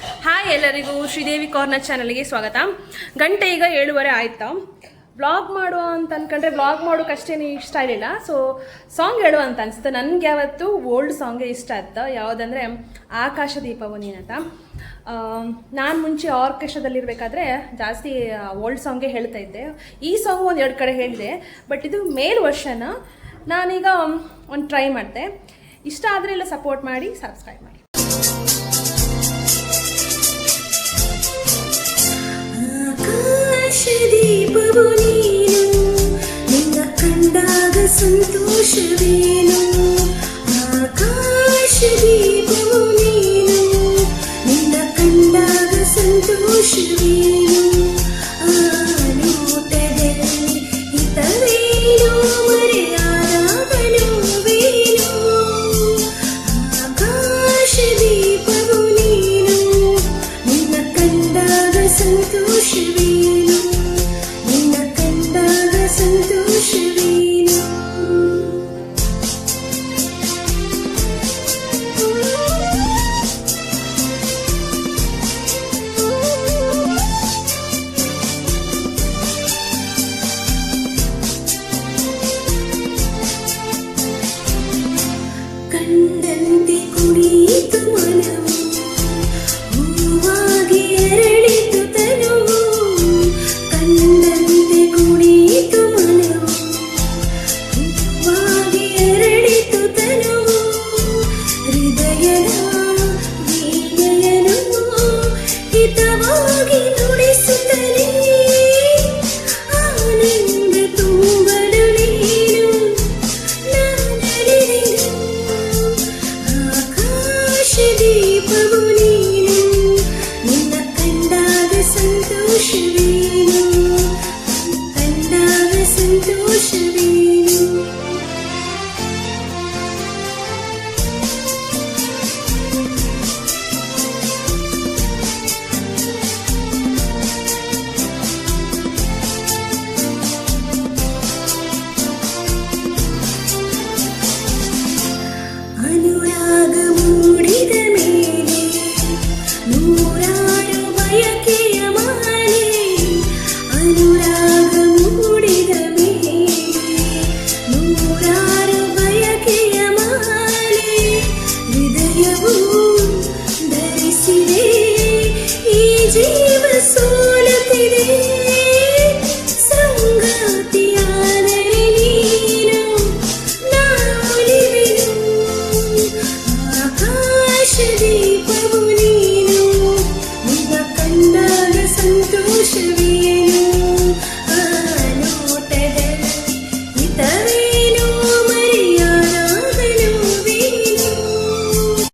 Hi ಎಲ್ಲರಿಗೂ Sridevi corner ಚಾನಲ್ಗೆ ಸ್ವಾಗತ. ಗಂಟೆ ಈಗ 7:30 ಆಯ್ತಾ. ವ್ಲಾಗ್ ಮಾಡುವ ಅಂತ ಅಂದ್ಕೊಂಡ್ರೆ ವ್ಲಾಗ್ ಮಾಡೋಕ್ಕಷ್ಟೇನು ಇಷ್ಟ ಇರಲಿಲ್ಲ. ಸೊ ಸಾಂಗ್ ಹೇಳುವ ಅಂತ ಅನಿಸುತ್ತೆ. ನನಗೆ ಯಾವತ್ತು ಓಲ್ಡ್ ಸಾಂಗೇ ಇಷ್ಟ ಆಯ್ತು. ಯಾವುದಂದರೆ ಆಕಾಶ ದೀಪವು ನೀನಂತ. ನಾನು ಮುಂಚೆ ಆರ್ಕೆಸ್ಟ್ರಾದಲ್ಲಿರಬೇಕಾದ್ರೆ ಜಾಸ್ತಿ ಓಲ್ಡ್ ಸಾಂಗೇ ಹೇಳ್ತಾ ಇದ್ದೆ. ಈ ಸಾಂಗು ಒಂದು 2 ಕಡೆ ಹೇಳಿದೆ, ಬಟ್ ಇದು ಮೇಲ್ ವರ್ಷನ್. ನಾನೀಗ ಒಂದು ಟ್ರೈ ಮಾಡಿದೆ. ಇಷ್ಟ ಆದರೆ ಎಲ್ಲ ಸಪೋರ್ಟ್ ಮಾಡಿ, ಸಬ್ಸ್ಕ್ರೈಬ್ ಮಾಡಿ. ದೀಪವು ನೀನು, ನಿನ್ನ ಕಂಡಾಗ ಸಂತೋಷವೇನು. ಆಕಾಶ ದೀಪವು ನೀನು, ನಿನ್ನ ಕಂಡಾಗ ಸಂತೋಷವೇನು. ಆ ನೋಟದಲ್ಲಿ ಹಿತವೇನು, ಮರೆಯಾದಾಗ ನೋವೇನು. ಆಕಾಶ ದೀಪವು ನೀನು, ನಿನ್ನ ಕಂಡಾಗ ಸಂತೋಷವೇನು. ಕಂಡಂತೆ ಕುಣಿಯಿತು ಮನವು, ಹೂವಾಗಿ ಅರಳಿತು ತನುವು. ಕಂಡಂತೆ ಕುಣಿಯಿತು ಮನವು, ಹೂವಾಗಿ ಅರಳಿತು ತನುವು. ಹೃದಯದ ವೀಣೆಯನು ಹಿತವಾಗಿ ನುಡಿಸುತ್ತಲೇ ಆನಂದ ತುಂಬಲು ನೀನು ನಾನರಿದೆನು. ದೀಪವು ನೀನು, ನಿನ್ನ ಕಂಡಾಗ ಸಂತೋಷವೇನು, ಕಂಡಾಗ ಸಂತೋಷವೇನು. ಅನುರಾಗ ಮೂಡಿದ ಮೇಲೆ ನೂರಾರು ಬಯಕೆಯ ಮಾಲೆ. ಅನುರಾಗ ಮೂಡಿದ ಮೇಲೆ ನೂರಾರು ಬಯಕೆಯ ಮಾಲೆ. ಹೃದಯವು ಧರಿಸಿದೆ, ಈ ಜೀವ ಸೋಲುತ್ತಿದೆ. ಸಂಗಾತಿಯಾದರೆ ನೀನು, ನಾನುಲಿವೆನು. ಆಕಾಶ ದೀಪವು ನೀನು, ನಿನ್ನ ಕಂಡಾಗ ಸಂತೋಷವೇ.